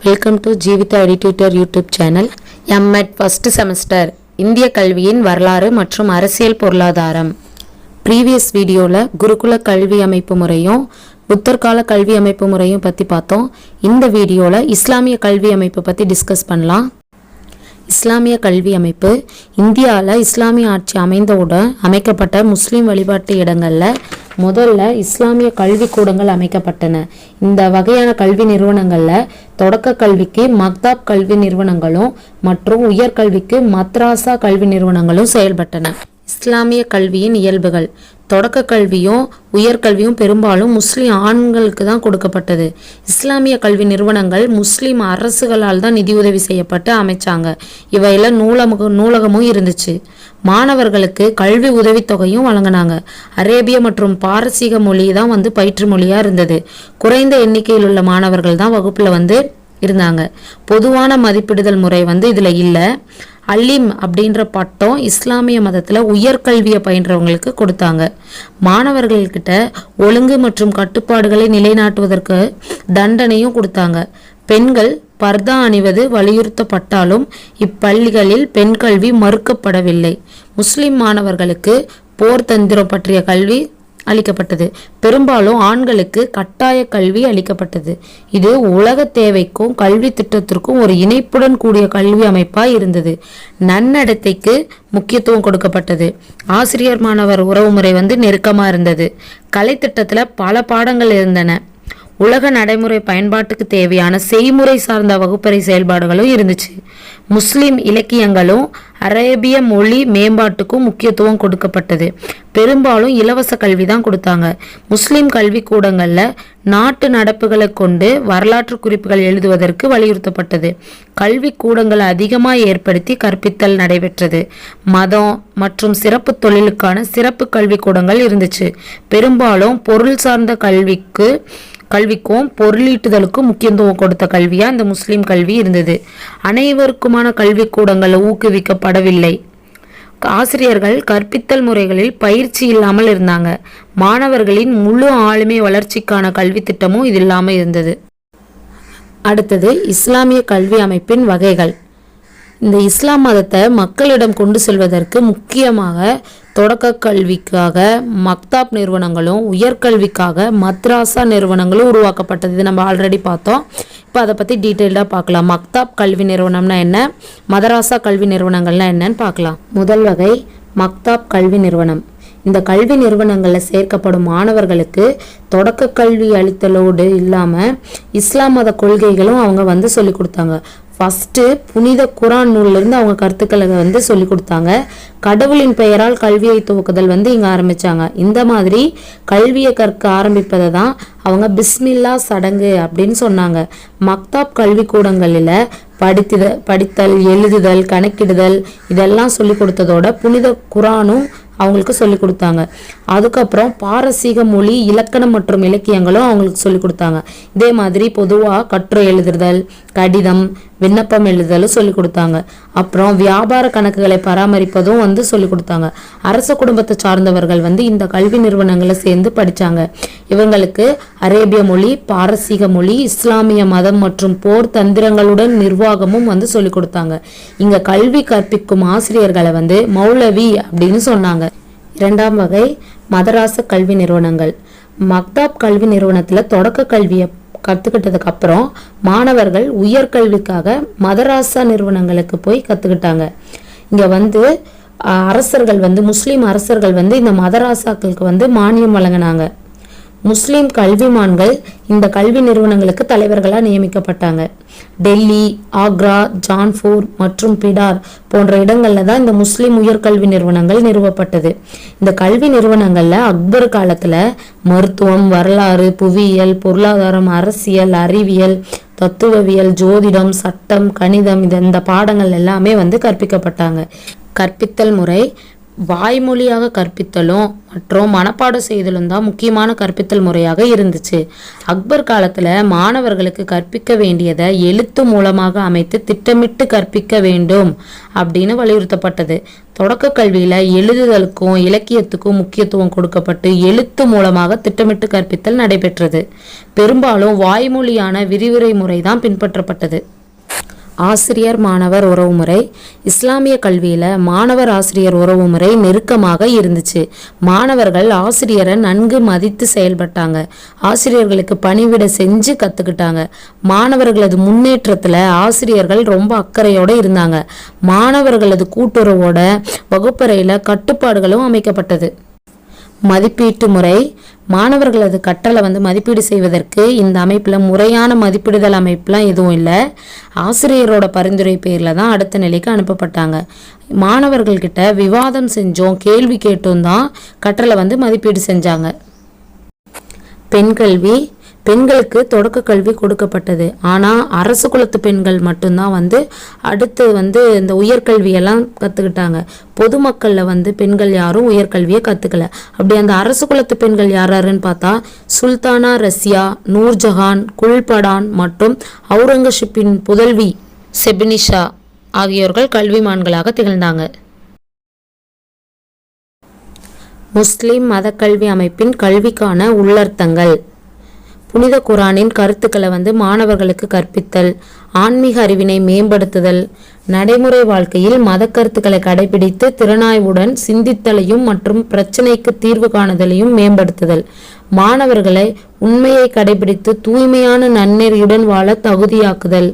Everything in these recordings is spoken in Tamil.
Welcome to Jeevitha editor YouTube channel. MEd first semester இந்திய கல்வியின் வரலாறு மற்றும் அரசியல் பொருளாதாரம். ப்ரீவியஸ் வீடியோவில் குருகுல கல்வி அமைப்பு முறையும் புத்தர் கால கல்வி அமைப்பு முறையும் பற்றி பார்த்தோம். இந்த வீடியோவில் இஸ்லாமிய கல்வி அமைப்பு பற்றி டிஸ்கஸ் பண்ணலாம். இஸ்லாமிய கல்வி அமைப்பு இந்தியாவில் இஸ்லாமிய ஆட்சி அமைந்தவுடன் அமைக்கப்பட்ட முஸ்லீம் வழிபாட்டு இடங்களில் முதல்ல இஸ்லாமிய கல்வி கூடங்கள் அமைக்கப்பட்டன. இந்த வகையான கல்வி நிறுவனங்களில் தொடக்க கல்விக்கு மக்தாப் கல்வி நிறுவனங்களும் மற்றும் உயர்கல்விக்கு மத்ராசா கல்வி நிறுவனங்களும் செயல்பட்டன. இஸ்லாமிய கல்வியின் இயல்புகள். தொடக்க கல்வியும் உயர்கல்வியும் பெரும்பாலும் முஸ்லீம் ஆண்களுக்கு தான் கொடுக்கப்பட்டது. இஸ்லாமிய கல்வி நிறுவனங்கள் முஸ்லீம் அரசுகளால் தான் நிதியுதவி செய்யப்பட்டு அமைச்சாங்க. இவையில நூலகமும் இருந்துச்சு. மாணவர்களுக்கு கல்வி உதவித்தொகையும் வழங்கினாங்க. அரேபிய மற்றும் பாரசீக மொழி தான் பயிற்று மொழியா இருந்தது. குறைந்த எண்ணிக்கையில் உள்ள மாணவர்கள் தான் வகுப்புல இருந்தாங்க. பொதுவான மதிப்பிடுதல் முறை இதுல இல்லை. அலிம் அப்படின்ற பட்டம் இஸ்லாமிய மதத்துல உயர்கல்வியை பயின்றவங்களுக்கு கொடுத்தாங்க. மாணவர்கள்கிட்ட ஒழுங்கு மற்றும் கட்டுப்பாடுகளை நிலைநாட்டுவதற்கு தண்டனையும் கொடுத்தாங்க. பெண்கள் பர்தா அணிவது வலியுறுத்தப்பட்டாலும் இப்பள்ளிகளில் பெண் கல்வி மறுக்கப்படவில்லை. முஸ்லிம் மாணவர்களுக்கு போர் தந்திரம் பற்றிய கல்வி அளிக்கப்பட்டது. பெரும்பாலும் ஆண்களுக்கு கட்டாய கல்வி அளிக்கப்பட்டது. இது உலக தேவைக்கும் கல்வி திட்டத்திற்கும் ஒரு இணைப்புடன் கூடிய கல்வி அமைப்பாய் இருந்தது. நன்னடத்தைக்கு முக்கியத்துவம் கொடுக்கப்பட்டது. ஆசிரியர் மாணவர் உறவுமுறை நெருக்கமா இருந்தது. கலை திட்டத்துல பல பாடங்கள் இருந்தன. உலக நடைமுறை பயன்பாட்டுக்கு தேவையான செய்முறை சார்ந்த வகுப்பறை செயல்பாடுகளும் இருந்துச்சு. முஸ்லிம் இலக்கியங்களும் அரேபிய மொழி மேம்பாட்டுக்கும் முக்கியத்துவம் கொடுக்கப்பட்டது. பெரும்பாலும் இலவச கல்வி தான் கொடுத்தாங்க. முஸ்லிம் கல்வி கூடங்கள்ல நாட்டு நடப்புகளை கொண்டு வரலாற்று குறிப்புகள் எழுதுவதற்கு வலியுறுத்தப்பட்டது. கல்வி கூடங்களை அதிகமாக ஏற்படுத்தி கற்பித்தல் நடைபெற்றது. மதம் மற்றும் சிறப்பு தொழிலுக்கான சிறப்பு கல்வி கூடங்கள் இருந்துச்சு. பெரும்பாலும் பொருள் சார்ந்த கல்விக்கும் பொருளீட்டுதலுக்கும் முக்கியத்துவம் கொடுத்த கல்வியா இந்த முஸ்லிம் கல்வி இருந்தது. அனைவருக்குமான கல்வி கூடங்கள் ஊக்குவிக்கப்படவில்லை. ஆசிரியர்கள் கற்பித்தல் முறைகளில் பயிற்சி இல்லாமல் இருந்தாங்க. மாணவர்களின் முழு ஆளுமை வளர்ச்சிக்கான கல்வி திட்டமும் இது இல்லாமல் இருந்தது. அடுத்தது இஸ்லாமிய கல்வி அமைப்பின் வகைகள். இந்த இஸ்லாம் மதத்தை மக்களிடம் கொண்டு செல்வதற்கு முக்கியமாக தொடக்க கல்விக்காக மக்தாப் நிறுவனங்களும் உயர்கல்விக்காக மத்ராசா நிறுவனங்களும் உருவாக்கப்பட்டது. இது நம்ம ஆல்ரெடி பார்த்தோம். இப்போ அதை பற்றி டீட்டெயில்டாக பார்க்கலாம். மக்தாப் கல்வி நிறுவனம்னா என்ன, மதராசா கல்வி நிறுவனங்கள்னா என்னன்னு பார்க்கலாம். முதல் வகை மக்தாப் கல்வி நிறுவனம். இந்த கல்வி நிறுவனங்களில் சேர்க்கப்படும் மாணவர்களுக்கு தொடக்க கல்வி அளித்தலோடு இல்லாமல் இஸ்லாம் மத கொள்கைகளும் அவங்க சொல்லி கொடுத்தாங்க. ஃபஸ்ட்டு புனித குரான் நூல்லேருந்து அவங்க கருத்துக்களை சொல்லி கொடுத்தாங்க. கடவுளின் பெயரால் கல்வியை துவக்குதல் இங்கே ஆரம்பித்தாங்க. இந்த மாதிரி கல்வியை கற்க ஆரம்பிப்பதை தான் அவங்க பிஸ்மில்லா சடங்கு அப்படின்னு சொன்னாங்க. மக்தாப் கல்வி கூடங்களில் படித்தல், எழுதுதல், கணக்கிடுதல் இதெல்லாம் சொல்லி கொடுத்ததோட புனித குரானும் அவங்களுக்கு சொல்லி கொடுத்தாங்க. அதுக்கப்புறம் பாரசீக மொழி, இலக்கணம் மற்றும் இலக்கியங்களும் அவங்களுக்கு சொல்லி கொடுத்தாங்க. இதே மாதிரி பொதுவாக கட்டுரை எழுதுதல், கடிதம், விண்ணப்பம் எழுதுதலும் சொல்லி கொடுத்தாங்க. அப்புறம் வியாபார கணக்குகளை பராமரிப்பதும் சொல்லி கொடுத்தாங்க. அரச குடும்பத்தை சார்ந்தவர்கள் இந்த கல்வி நிறுவனங்களை சேர்ந்து படித்தாங்க. இவங்களுக்கு அரேபிய மொழி, பாரசீக மொழி, இஸ்லாமிய மதம் மற்றும் போர் தந்திரங்களுடன் நிர்வாகமும் சொல்லி கொடுத்தாங்க. இங்க கல்வி கற்பிக்கும் ஆசிரியர்களை மௌலவி அப்படின்னு சொன்னாங்க. இரண்டாம் வகை மதராச கல்வி நிறுவனங்கள். மக்தாப் கல்வி நிறுவனத்துல தொடக்க கல்வியை கத்துக்கிட்டதுக்கு அப்புறம் மாணவர்கள் உயர்கல்விக்காக மதராசா நிறுவனங்களுக்கு போய் கத்துக்கிட்டாங்க. இங்க அரசர்கள் முஸ்லீம் அரசர்கள் இந்த மதராசாக்களுக்கு மானியம் வழங்கினாங்க. முஸ்லீம் கல்விமான்கள் இந்த கல்வி நிறுவனங்களுக்கு தலைவர்களாக நியமிக்கப்பட்டாங்க. டெல்லி, ஆக்ரா, ஜான்பூர் மற்றும் பிடார் போன்ற இடங்கள்ல தான் இந்த முஸ்லீம் உயர்கல்வி நிறுவனங்கள் நிறுவப்பட்டது. இந்த கல்வி நிறுவனங்கள்ல அக்பர் காலத்துல மருத்துவம், வரலாறு, புவியியல், பொருளாதாரம், அரசியல், அறிவியல், தத்துவவியல், ஜோதிடம், சட்டம், கணிதம் இந்த பாடங்கள் எல்லாமே கற்பிக்கப்பட்டாங்க. கற்பித்தல் முறை வாய்மொழியாக கற்பித்தலும் மற்றும் மனப்பாடம் செய்தலும் தான் முக்கியமான கற்பித்தல் முறையாக இருந்துச்சு. அக்பர் காலத்தில் மாணவர்களுக்கு கற்பிக்க வேண்டியதை எழுத்து மூலமாக அமைத்து திட்டமிட்டு கற்பிக்க வேண்டும் அப்படின்னு வலியுறுத்தப்பட்டது. தொடக்க கல்வியில் எழுதுதலுக்கும் இலக்கியத்துக்கும் முக்கியத்துவம் கொடுக்கப்பட்டு எழுத்து மூலமாக திட்டமிட்டு கற்பித்தல் நடைபெற்றது. பெரும்பாலும் வாய்மொழியான விரிவுரை முறை தான் பின்பற்றப்பட்டது. ஆசிரியர் மாணவர் உறவுமுறை. இஸ்லாமிய கல்வியில் மாணவர் ஆசிரியர் உறவுமுறை நெருக்கமாக இருந்துச்சு. மாணவர்கள் ஆசிரியரை நன்கு மதித்து செயல்பட்டாங்க. ஆசிரியர்களுக்கு பணிவிடை செஞ்சு கற்றுக்கிட்டாங்க. மாணவர்களது முன்னேற்றத்தில் ஆசிரியர்கள் ரொம்ப அக்கறையோடு இருந்தாங்க. மாணவர்களது கூட்டுறவோட வகுப்பறையில் கட்டுப்பாடுகளும் அமைக்கப்பட்டது. மதிப்பீட்டு முறை. மாணவர்களது கற்றலை மதிப்பீடு செய்வதற்கு இந்த அமைப்பில் முறையான மதிப்பிடுதல் அமைப்புலாம் எதுவும் இல்லை. ஆசிரியரோட பரிந்துரை பேரில் தான் அடுத்த நிலைக்கு அனுப்பப்பட்டாங்க. மாணவர்கள்கிட்ட விவாதம் செஞ்சோம், கேள்வி கேட்டும் தான் கற்றலை மதிப்பீடு செஞ்சாங்க. பெண் கல்வி. பெண்களுக்கு தொடக்க கல்வி கொடுக்கப்பட்டது. ஆனால் அரசு குலத்து பெண்கள் மட்டும்தான் அடுத்து இந்த உயர்கல்வியெல்லாம் கற்றுக்கிட்டாங்க. பொதுமக்களில் பெண்கள் யாரும் உயர்கல்வியை கற்றுக்கல. அப்படி அந்த அரசு குலத்து பெண்கள் யாருன்னு பார்த்தா சுல்தானா ரஷ்யா, நூர்ஜஹான், குல்படான் மற்றும் அவுரங்கசீப்பின் புதல்வி செபினிஷா ஆகியோர்கள் கல்விமான்களாக திகழ்ந்தாங்க. முஸ்லிம் மத கல்வி அமைப்பின் கல்விக்கான உள்ளர்த்தங்கள். புனித குரானின் கருத்துக்களை மாணவர்களுக்கு கற்பித்தல், ஆன்மீக அறிவினை மேம்படுத்துதல், நடைமுறை வாழ்க்கையில் மத கருத்துக்களை கடைபிடித்து திறனாய்வுடன் சிந்தித்தலையும் மற்றும் பிரச்சனைக்கு தீர்வு காணுதலையும் மேம்படுத்துதல், மாணவர்களை உண்மையை கடைபிடித்து தூய்மையான நன்னெறியுடன் வாழ தகுதியாக்குதல்,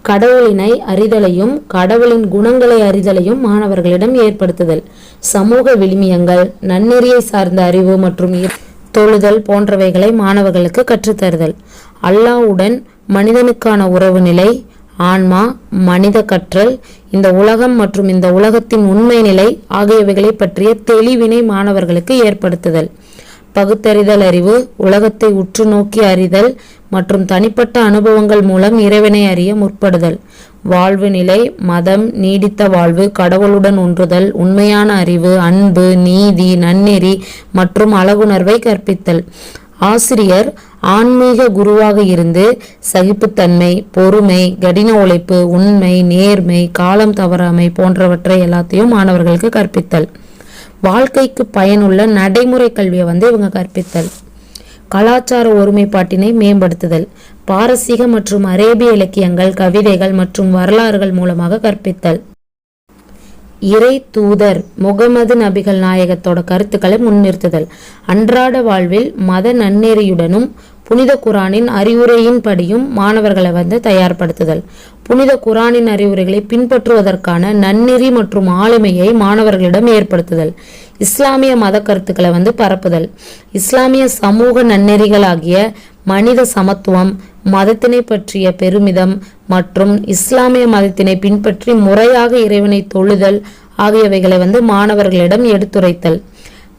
கடவுளினை அறிதலையும் கடவுளின் குணங்களை அறிதலையும் மாணவர்களிடம் ஏற்படுத்துதல், சமூக விழுமியங்கள், நன்னெறியை சார்ந்த அறிவு மற்றும் தொழுதல் போன்றவைகளை மாணவர்களுக்கு கற்றுத்தருதல், அல்லாஹ்வுடன் மனிதனுக்கான உறவு நிலை, ஆன்மா, மனித கற்றல், இந்த உலகம் மற்றும் இந்த உலகத்தின் உண்மை நிலை ஆகியவைகளை பற்றிய தெளிவினை மாணவர்களுக்கு ஏற்படுத்துதல், பகுத்தறிதல் அறிவு, உலகத்தை உற்று நோக்கி அறிதல் மற்றும் தனிப்பட்ட அனுபவங்கள் மூலம் இறைவனை அறிய முற்படுதல், வாழ்வு நிலை, மதம், நீடித்த வாழ்வு, கடவுளுடன் ஒன்றுதல், உண்மையான அறிவு, அன்பு, நீதி, நன்னெறி மற்றும் அழகுணர்வை கற்பித்தல். ஆசிரியர் ஆன்மீக குருவாக இருந்து சகிப்புத்தன்மை, பொறுமை, கடின உழைப்பு, உண்மை, நேர்மை, காலம் தவறாமை போன்றவற்றை எல்லாத்தையும் மாணவர்களுக்கு கற்பித்தல். வாழ்க்கைக்கு பயனுள்ள நடைமுறை கல்வியை இவங்க கற்பித்தல். கலாச்சார ஒருமைப்பாட்டினை மேம்படுத்துதல், பாரசீக மற்றும் அரேபிய இலக்கியங்கள், கவிதைகள் மற்றும் வரலாறுகள் மூலமாக கற்பித்தல். இறை தூதர் முகமது நபிகள் நாயகத்தோட கருத்துக்களை முன்னிறுத்துதல், அன்றாட வாழ்வில் மத நன்னெறியுடனும் புனித குரானின் அறிவுரையின் படியும் மாணவர்களை தயார்படுத்துதல், புனித குரானின் அறிவுரைகளை பின்பற்றுவதற்கான நன்னெறி மற்றும் ஆளுமையை மாணவர்களிடம் ஏற்படுத்துதல், இஸ்லாமிய மத கருத்துக்களை பரப்புதல், இஸ்லாமிய சமூக நன்னெறிகளாகிய மனித சமத்துவம், மதத்தினை பற்றிய பெருமிதம் மற்றும் இஸ்லாமிய மதத்தினை பின்பற்றி முறையாக இறைவனை தொழுதல் ஆகியவைகளை மாணவர்களிடம் எடுத்துரைத்தல்.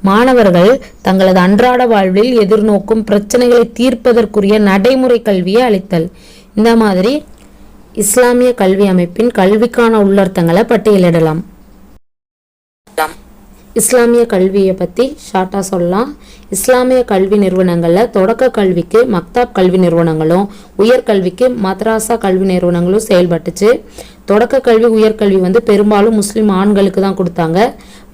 மாணவர்கள் தங்களது அன்றாட வாழ்வில் எதிர்நோக்கும் பிரச்சனைகளை தீர்ப்பதற்குரிய நடைமுறை கல்வியை அளித்தல். இந்த மாதிரி இஸ்லாமிய கல்வி அமைப்பின் கல்விக்கான உள்ளர்த்தங்களை பட்டியலிடலாம். இஸ்லாமிய கல்வியை பற்றி ஷார்ட்டாக சொல்லலாம். இஸ்லாமிய கல்வி நிறுவனங்களில் தொடக்க கல்விக்கு மக்தாப் கல்வி நிறுவனங்களும் உயர்கல்விக்கு மத்ராசா கல்வி நிறுவனங்களும் செயல்பட்டுச்சு. தொடக்க கல்வி உயர்கல்வி பெரும்பாலும் முஸ்லீம் ஆண்களுக்கு தான் கொடுத்தாங்க.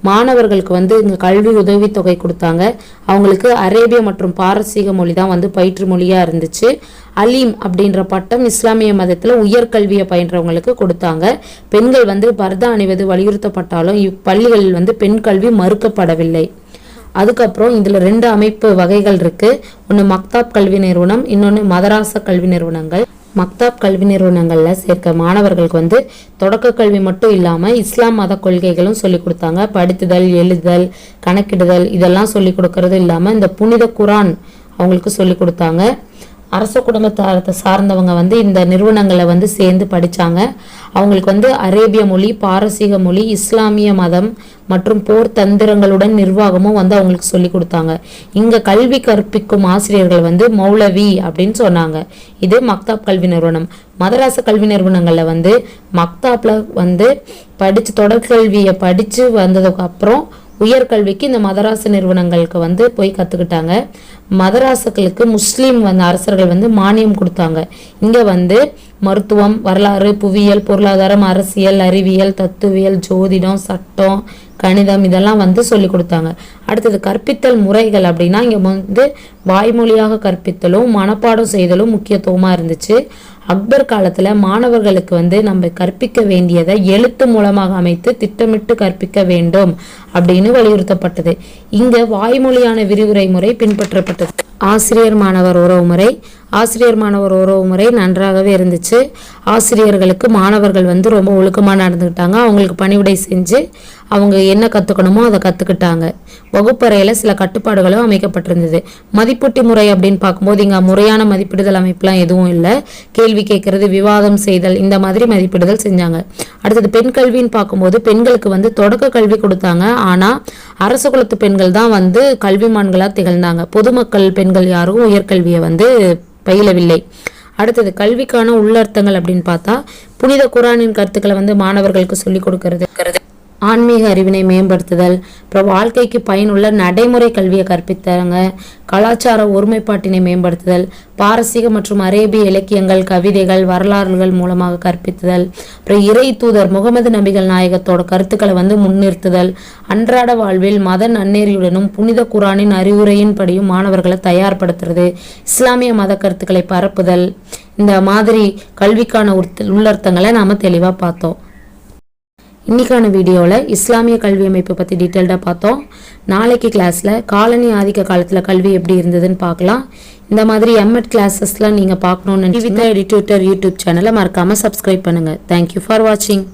மாணவர்களுக்கு இங்கே கல்வி உதவித்தொகை கொடுத்தாங்க. அவங்களுக்கு அரேபிய மற்றும் பாரசீக மொழி தான் பயிற்று மொழியாக இருந்துச்சு. அலீம் அப்படின்ற பட்டம் இஸ்லாமிய மதத்தில் உயர்கல்வியை பயின்றவங்களுக்கு கொடுத்தாங்க. பெண்கள் பர்தா அணிவது வலியுறுத்தப்பட்டாலும் இப்பள்ளிகளில் பெண் கல்வி மறுக்கப்படவில்லை. அதுக்கப்புறம் இதில் 2 அமைப்பு வகைகள் இருக்குது. ஒன்று மக்தாப் கல்வி நிறுவனம், இன்னொன்று மதராசா கல்வி நிறுவனங்கள். மக்தாப் கல்வி நிறுவனங்களில் சேர்க்க மாணவர்களுக்கு தொடக்க கல்வி மட்டும் இல்லாமல் இஸ்லாம் மத கொள்கைகளும் சொல்லிக் கொடுத்தாங்க. படித்துதல், எழுதுதல், கணக்கிடுதல் இதெல்லாம் சொல்லிக் கொடுக்கறது இல்லாமல் இந்த புனித குரான் அவங்களுக்கு சொல்லிக் கொடுத்தாங்க. அரச குடும்பத்தை சார்ந்தவங்க வந்து இந்த நிறுவனங்களை வந்து சேர்ந்து படித்தாங்க. அவங்களுக்கு வந்து அரேபிய மொழி, பாரசீக மொழி, இஸ்லாமிய மதம் மற்றும் போர் தந்திரங்களுடன் நிர்வாகமும் வந்து அவங்களுக்கு சொல்லி கொடுத்தாங்க. இங்கே கல்வி கற்பிக்கும் ஆசிரியர்கள் வந்து மௌலவி அப்படின்னு சொன்னாங்க. இது மக்தாப் கல்வி நிறுவனம். மதராச கல்வி நிறுவனங்களில் வந்து மக்தாப்ல வந்து படித்து தொடர்கல்வியை படித்து வந்ததுக்கு அப்புறம் உயர்கல்விக்கு இந்த மதராச நிறுவனங்களுக்கு வந்து போய் கற்றுக்கிட்டாங்க. மதராசர்களுக்கு முஸ்லீம் வந்து அரசர்கள் வந்து மானியம் கொடுத்தாங்க. இங்கே வந்து மருத்துவம், வரலாறு, புவியியல், பொருளாதாரம், அரசியல், அறிவியல், தத்துவியல், ஜோதிடம், சட்டம், கணிதம் இதெல்லாம் வந்து சொல்லி கொடுத்தாங்க. அடுத்தது கற்பித்தல் முறைகள் அப்படின்னா இங்கே வந்து வாய்மொழியாக கற்பித்தலும் மனப்பாடம் செய்தலும் முக்கியத்துவமாக இருந்துச்சு. அக்பர் காலத்தில் மாணவர்களுக்கு வந்து நம்ம கற்பிக்க வேண்டியதை எழுத்து மூலமாக அமைத்து திட்டமிட்டு கற்பிக்க வேண்டும் அப்படின்னு வலியுறுத்தப்பட்டது. இங்கே வாய்மொழியான விரிவுரை முறை பின்பற்றப்பட்டது. ஆசிரியர் மாணவர் உறவு முறை நன்றாகவே இருந்துச்சு. ஆசிரியர்களுக்கு மாணவர்கள் வந்து ரொம்ப ஒழுக்கமாக நடந்துக்கிட்டாங்க. அவங்களுக்கு பணிவிடை செஞ்சு அவங்க என்ன கற்றுக்கணுமோ அதை கற்றுக்கிட்டாங்க. வகுப்பறையில் சில கட்டுப்பாடுகளும் அமைக்கப்பட்டிருந்தது. மதிப்பீட்டு முறை அப்படின்னு பார்க்கும்போது இங்கே முறையான மதிப்பிடுதல் அமைப்புலாம் எதுவும் இல்லை. கேள்வி கேட்கறது, விவாதம் செய்தல், இந்த மாதிரி மதிப்பிடுதல் செஞ்சாங்க. அடுத்தது பெண் கல்வின்னு பார்க்கும்போது பெண்களுக்கு வந்து தொடக்க கல்வி கொடுத்தாங்க. ஆனால் அரச குலத்து பெண்கள் தான் வந்து கல்விமான்களாக திகழ்ந்தாங்க. பொதுமக்கள் பெண்கள் யாரும் உயர்கல்வியை வந்து பயிலவில்லை. அடுத்தது கல்விக்கான உள்ளர்த்தங்கள் அப்படின்னு பார்த்தா புனித குரானின் கருத்துக்களை வந்து மாணவர்களுக்கு சொல்லிக் கொடுக்கறது, ஆன்மீக அறிவினை மேம்படுத்துதல், அப்புறம் வாழ்க்கைக்கு பயனுள்ள நடைமுறை கல்வியை கற்பித்தாங்க. கலாச்சார ஒருமைப்பாட்டினை மேம்படுத்துதல், பாரசீக மற்றும் அரேபிய இலக்கியங்கள், கவிதைகள், வரலாறுகள் மூலமாக கற்பித்துதல், அப்புறம் இறை தூதர் முகமது நபிகள் நாயகத்தோட கருத்துக்களை வந்து முன்னிறுத்துதல், அன்றாட வாழ்வில் மத நன்னெறியுடனும் புனித குரானின் அறிவுரையின்படியும் மாணவர்களை தயார்படுத்துறது, இஸ்லாமிய மத கருத்துக்களை பரப்புதல், இந்த மாதிரி கல்விக்கான உள்ளர்த்தங்களை நாம தெளிவாக பார்த்தோம். இன்னைக்கான வீடியோவில் இஸ்லாமிய கல்வி அமைப்பை பற்றி டீட்டெயில்டாக பார்த்தோம். நாளைக்கு கிளாஸில் காலனி ஆதிக்க காலத்தில் கல்வி எப்படி இருந்ததுன்னு பார்க்கலாம். இந்த மாதிரி எம்எட் கிளாஸஸ்லாம் நீங்கள் பார்க்கணுன்னு டிவி எடிட்டர் யூடியூப் சேனலை மறக்காமல் சப்ஸ்கிரைப் பண்ணுங்கள். தேங்க்யூ ஃபார் வாட்சிங்.